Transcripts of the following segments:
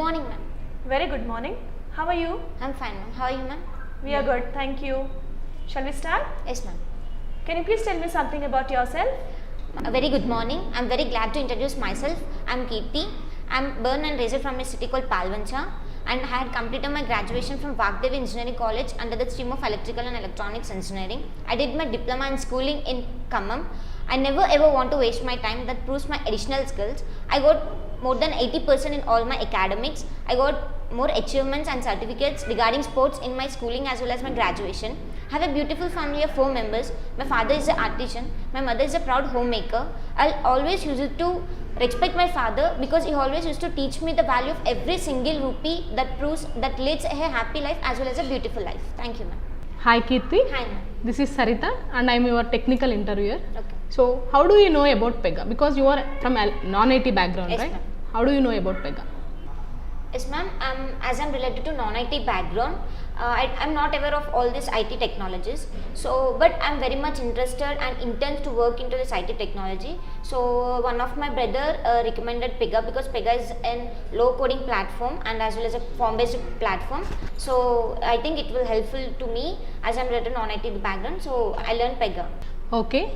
morning, ma'am. Very good morning. How are you? I'm fine, ma'am. How are you, ma'am? We are good, thank you. Shall we start? Yes, ma'am. Can you please tell me something about yourself? A very good morning. I'm very glad to introduce myself. I'm Kirti. I'm born and raised from a city called Palvancha, and I had completed my graduation from Varbal Engineering College under the stream of Electrical and Electronics Engineering. I did my diploma in schooling in Khammam. I never ever want to waste my time. That proves my additional skills. I got more than 80% in all my academics. I got more achievements and certificates regarding sports in my schooling as well as my graduation. I have a beautiful family of 4 members. My father is an artisan. My mother is a proud homemaker. I'll always use it to respect my father because he always used to teach me the value of every single rupee that leads a happy life as well as a beautiful life. Thank you, ma'am. Hi Kirti. Hi, ma'am. This is Sarita and I am your technical interviewer. Okay. So how do you know about Pega? Because you are from a non-IT background, Yes, right? ma'am. How do you know about Pega? Yes, ma'am. As I'm related to non-IT background, I'm not aware of all these IT technologies. So, but I'm very much interested and intend to work into this IT technology. So, one of my brother recommended Pega because Pega is a low coding platform and as well as a form-based platform. So, I think it will helpful to me as I'm related to non-IT background. So, I learned Pega. Okay.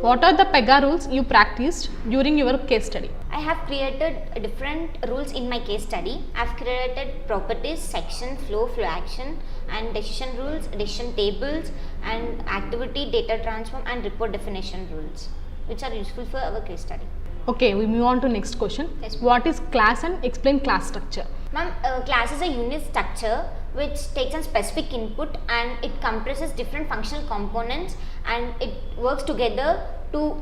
What are the Pega rules you practiced during your case study? I have created different rules in my case study. I have created properties, section, flow action, and decision rules, decision tables, and activity, data transform, and report definition rules, which are useful for our case study. Okay, we move on to next question. Yes. What is class and explain class structure? Ma'am, class is a unit structure which takes a specific input and it compresses different functional components and it works together to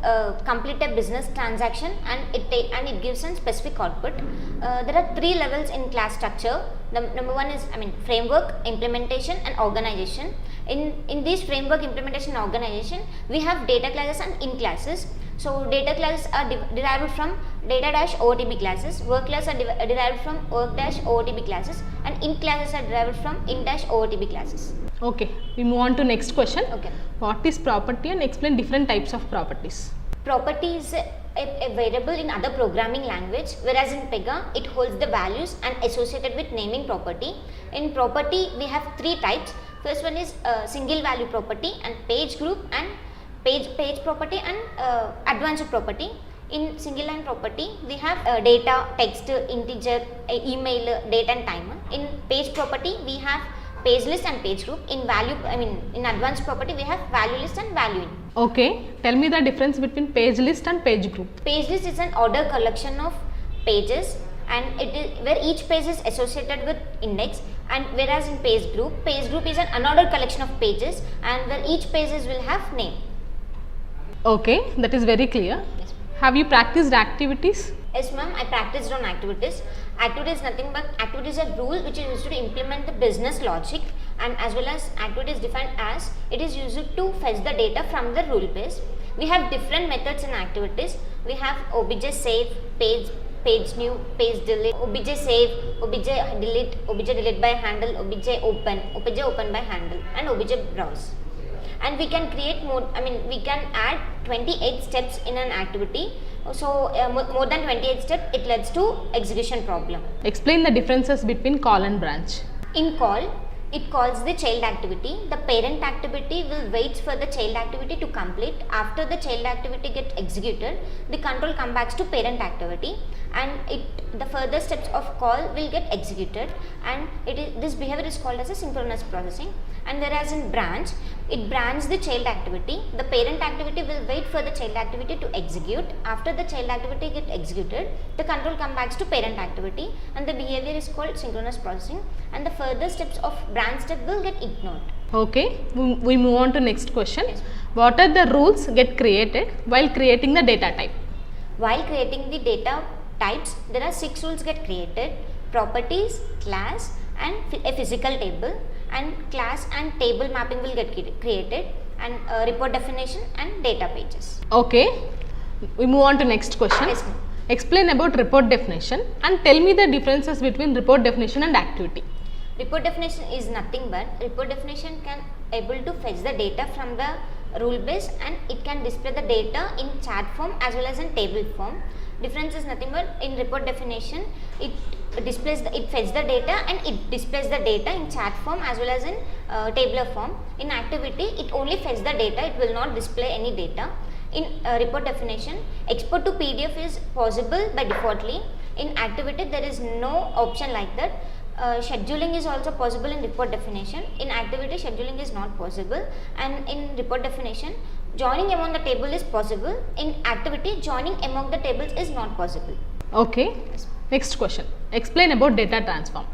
complete a business transaction and it gives a specific output. There are 3 levels in class structure. Number 1 is framework, implementation, and organization. In this framework, implementation, and organization, we have data classes and in classes. So data classes are derived from data-OOTB classes, work classes are derived from work-OOTB classes, and in classes are derived from in-OOTB classes. Okay, we move on to next question. Okay. What is property and explain different types of properties? Property is a variable in other programming language, whereas in Pega it holds the values and associated with naming property. In property we have 3 types. First one is single value property and page group and page property and advanced property. In single line property we have data, text, integer, email, date and time. In page property we have page list and page group. In in advanced property we have value list and value in. Okay, tell me the difference between page list and page group. Page list is an ordered collection of pages and it is where each page is associated with index, and whereas in page group is an unordered collection of pages and where each pages will have name. Okay, that is very clear. Yes. Have you practiced activities? Yes, ma'am, I practiced on activities. Activity is nothing but activity is a rule which is used to implement the business logic, and as well as activity is defined as it is used to fetch the data from the rule base. We have different methods in activities. We have obj save, page new, page delete, obj save, obj delete by handle, obj open by handle, and obj browse. And we can create more, we can add 28 steps in an activity. So more than 28 steps, it leads to execution problem. Explain the differences between call and branch. In call, it calls the child activity. The parent activity will wait for the child activity to complete. After the child activity gets executed, the control comes back to parent activity, and the further steps of call will get executed, and this behavior is called as a synchronous processing. And whereas in branch, it branches the child activity. The parent activity will wait for the child activity to execute. After the child activity gets executed, the control comes back to parent activity, and the behavior is called synchronous processing, and the further steps of branch step will get ignored. Okay, we move on to next question. Yes. What are the rules get created while creating the data type? While creating the data types, there are 6 rules get created: properties, class, and a physical table. And class and table mapping will get created, and report definition and data pages. Okay, we move on to next question. Yes, ma'am. Explain about report definition and tell me the differences between report definition and activity. Report definition is nothing but report definition can able to fetch the data from the rule base, and it can display the data in chart form as well as in table form. Difference is nothing but in report definition, displays it fetches the data and it displays the data in chat form as well as in tabular form. In activity, it only fetches the data, it will not display any data. In report definition, export to PDF is possible by defaultly. In activity, there is no option like that. Scheduling is also possible in report definition. In activity, scheduling is not possible, and in report definition, joining among the table is possible. In activity, joining among the tables is not possible. Okay. Next question. Explain about data transform.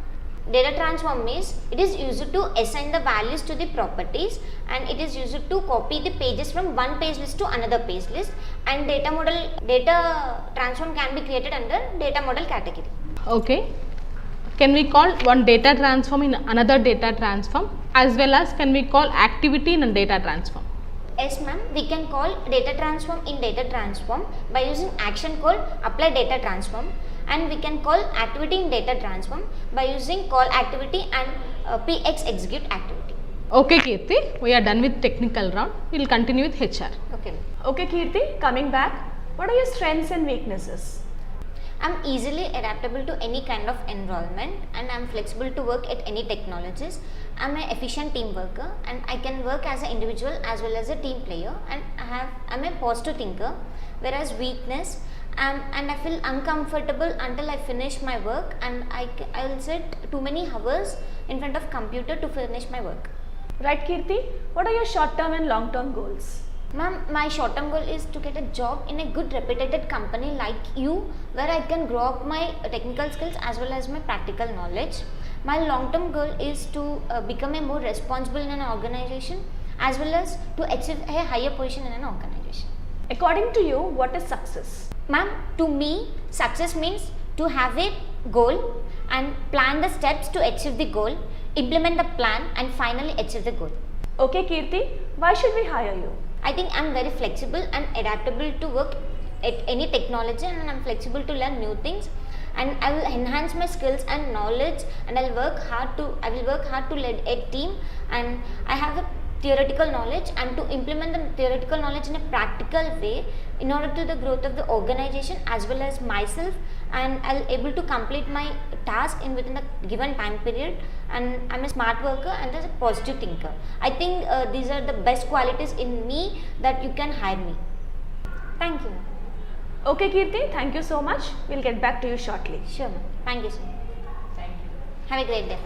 Data transform means it is used to assign the values to the properties, and it is used to copy the pages from one page list to another page list, and data transform can be created under data model category. Okay. Can we call one data transform in another data transform, as well as can we call activity in a data transform? Yes ma'am, we can call data transform in data transform by using action called apply data transform, and we can call activity in data transform by using call activity and px execute activity. Okay Kirti, we are done with technical round. We will continue with HR. Okay. Okay, Kirti, coming back, what are your strengths and weaknesses? I'm easily adaptable to any kind of environment, and I'm flexible to work at any technologies. I'm an efficient team worker, and I can work as an individual as well as a team player, and I'm a positive thinker. Whereas weakness, and I feel uncomfortable until I finish my work, and I will sit too many hours in front of computer to finish my work. Right, Kirti, what are your short-term and long-term goals? Ma'am, my short-term goal is to get a job in a good reputed company like you, where I can grow up my technical skills as well as my practical knowledge. My long-term goal is to become a more responsible in an organization as well as to achieve a higher position in an organization. According to you, what is success? Ma'am, to me, success means to have a goal and plan the steps to achieve the goal, implement the plan and finally achieve the goal. Okay, Kirti, why should we hire you? I think I'm very flexible and adaptable to work at any technology, and I'm flexible to learn new things, and I will enhance my skills and knowledge, and I will work hard to lead a team, and I have a theoretical knowledge, and to implement the theoretical knowledge in a practical way in order to the growth of the organization as well as myself, and I'll able to complete my task within the given time period, and I'm a smart worker and a positive thinker. I think these are the best qualities in me that you can hire me. Thank you. Okay, Kirti, thank you so much. We'll get back to you shortly. Sure ma'am. Thank you sir. Thank you. Have a great day.